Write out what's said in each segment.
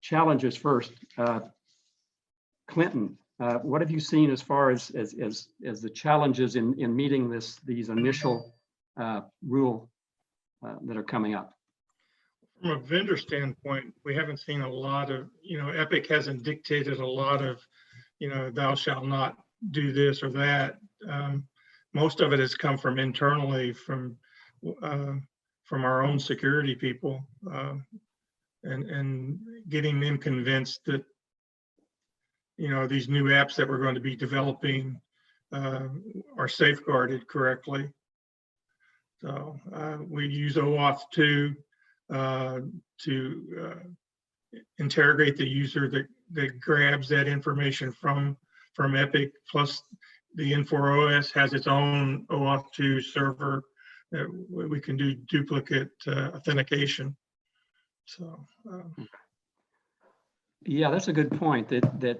challenges first. Clinton, what have you seen as far as the challenges in meeting these initial rule that are coming up? From a vendor standpoint, we haven't seen a lot of, Epic hasn't dictated a lot of, thou shalt not do this or that. Most of it has come from internally, from our own security people, and getting them convinced that, these new apps that we're going to be developing are safeguarded correctly. So we use OAuth 2 to interrogate the user that grabs that information from Epic, plus the Infor OS has its own OAuth 2 server that we can do duplicate authentication. So yeah, that's a good point, that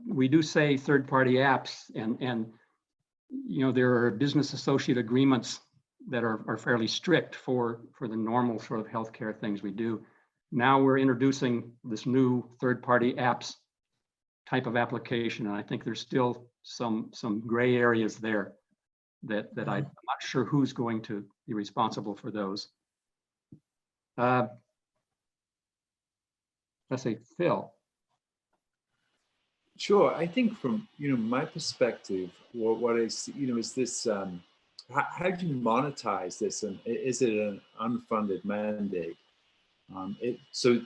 we do say third-party apps, and there are business associate agreements that are fairly strict for the normal sort of healthcare things we do. Now we're introducing this new third-party apps type of application, and I think there's still some gray areas there that I'm not sure who's going to be responsible for those. Let's say Phil. Sure. I think from my perspective, what is is this how do you monetize this, and is it an unfunded mandate? So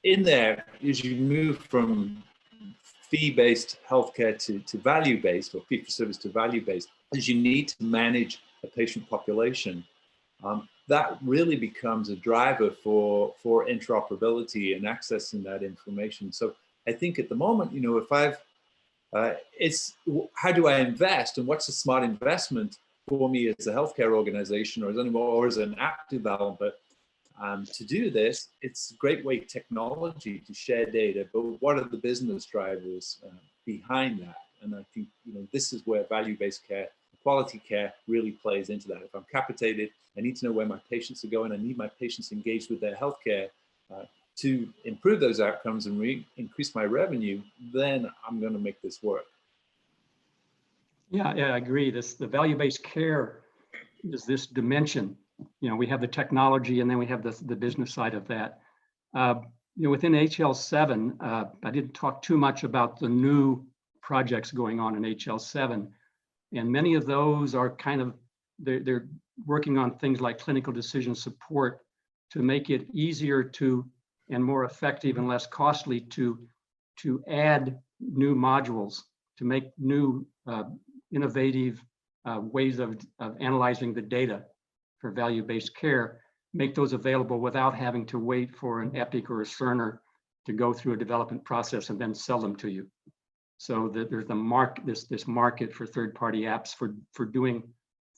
in there, as you move from fee-based healthcare to value-based, or fee-for-service to value-based, as you need to manage a patient population, that really becomes a driver for interoperability and accessing that information. So I think at the moment, if it's how do I invest, and what's a smart investment for me as a healthcare organization, or as an app developer, to do this. It's a great way technology to share data, but what are the business drivers behind that? And I think this is where value-based care, quality care, really plays into that. If I'm capitated, I need to know where my patients are going. I need my patients engaged with their healthcare to improve those outcomes and increase my revenue. Then I'm going to make this work. Yeah, I agree. The value-based care is this dimension. We have the technology, and then we have the business side of that. Within HL7, I didn't talk too much about the new projects going on in HL7, and many of those are they're working on things like clinical decision support to make it easier to and more effective and less costly to add new modules, to make new innovative ways of analyzing the data for value-based care, make those available without having to wait for an Epic or a Cerner to go through a development process and then sell them to you. So that there's this market for third-party apps for doing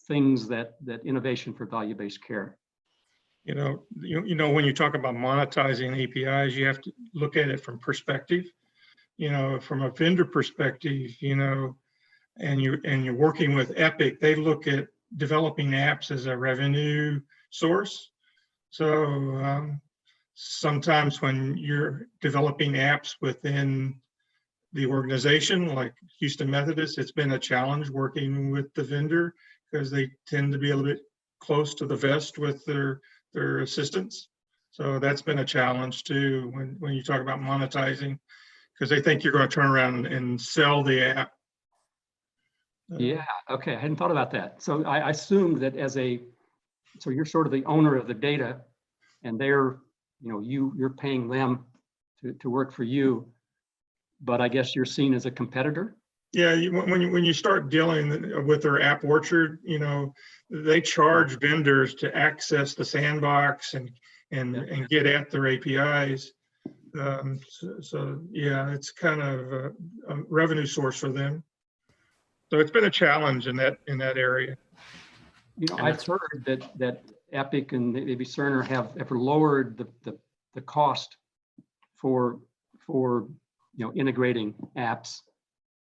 things that innovation for value-based care. When you talk about monetizing APIs, you have to look at it from perspective. From a vendor perspective, and you're working with Epic, they look at developing apps as a revenue source. So sometimes when you're developing apps within the organization, like Houston Methodist, it's been a challenge working with the vendor because they tend to be a little bit close to the vest with their assistants. So that's been a challenge too when you talk about monetizing, because they think you're going to turn around and sell the app. Yeah, okay, I hadn't thought about that. So I assumed that so you're sort of the owner of the data, and you're paying them to work for you, but I guess you're seen as a competitor? Yeah, when you start dealing with their app orchard, they charge vendors to access the sandbox and get at their APIs. So yeah, it's kind of a revenue source for them. So it's been a challenge in that area. I've heard that Epic and maybe Cerner have lowered the cost for integrating apps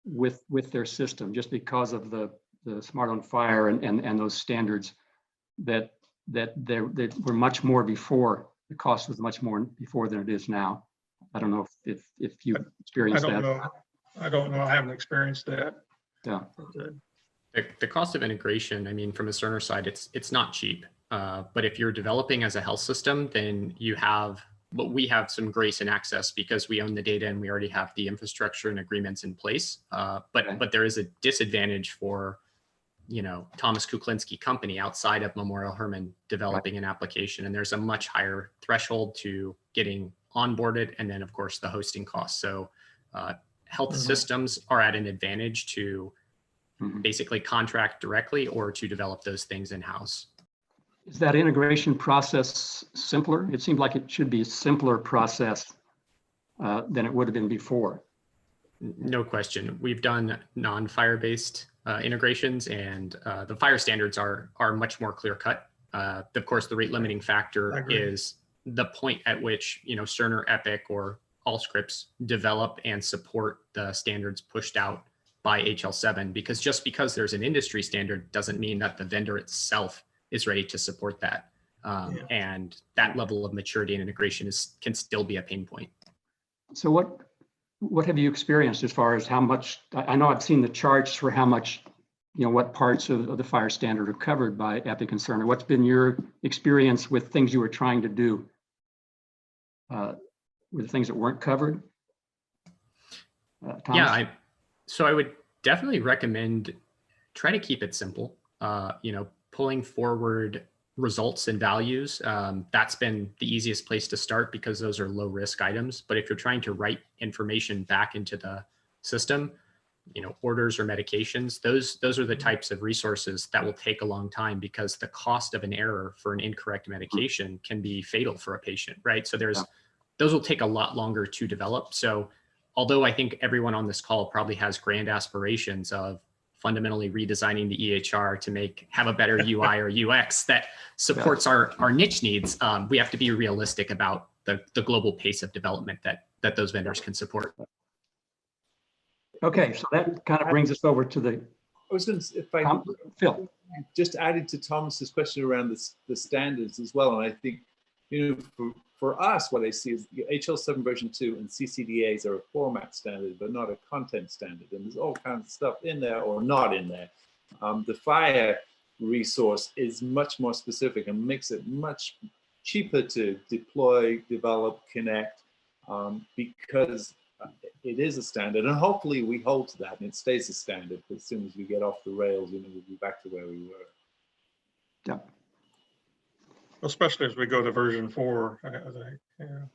with their system, just because of the Smart on FHIR and those standards that were much more before. The cost was much more before than it is now. I don't know if you've I experienced don't that. know. I don't know. I haven't experienced that. Yeah. The cost of integration, I mean, from a Cerner side, it's not cheap. But if you're developing as a health system, then we have some grace and access because we own the data and we already have the infrastructure and agreements in place. But there is a disadvantage for, Thomas Kuklenski company outside of Memorial Hermann developing an application, and there's a much higher threshold to getting onboarded, and then of course the hosting costs. So health systems are at an advantage to basically contract directly or to develop those things in-house. Is that integration process simpler? It seemed like it should be a simpler process than it would have been before. No question. We've done non-FHIR-based integrations, and the FHIR standards are much more clear-cut. Of course, the rate-limiting factor is the point at which Cerner, Epic, or Allscripts develop and support the standards pushed out by HL7. Because just because there's an industry standard doesn't mean that the vendor itself is ready to support that. And that level of maturity and integration can still be a pain point. So what have you experienced as far as how much? I know I've seen the charts for how much, what parts of the FHIR standard are covered by Epic and Cerner. What's been your experience with things you were trying to do? With things that weren't covered? Thomas? Yeah, so I would definitely recommend try to keep it simple. Pulling forward results and values, that's been the easiest place to start because those are low risk items. But if you're trying to write information back into the system, orders or medications, those are the types of resources that will take a long time because the cost of an error for an incorrect medication can be fatal for a patient, right? So those will take a lot longer to develop. So although I think everyone on this call probably has grand aspirations of fundamentally redesigning the EHR to have a better UI or UX that supports our niche needs, we have to be realistic about the global pace of development that those vendors can support. Okay, so that kind of brings us over to the I was going to, if I Phil. just added to Thomas's question around the standards as well, and I think for us, what I see is HL7 version 2 and CCDAs are a format standard, but not a content standard. And there's all kinds of stuff in there or not in there. The FHIR resource is much more specific and makes it much cheaper to deploy, develop, connect, because it is a standard. And hopefully we hold to that and it stays a standard. As soon as we get off the rails, we'll be back to where we were. Yeah. Especially as we go to version 4, I think. Yeah.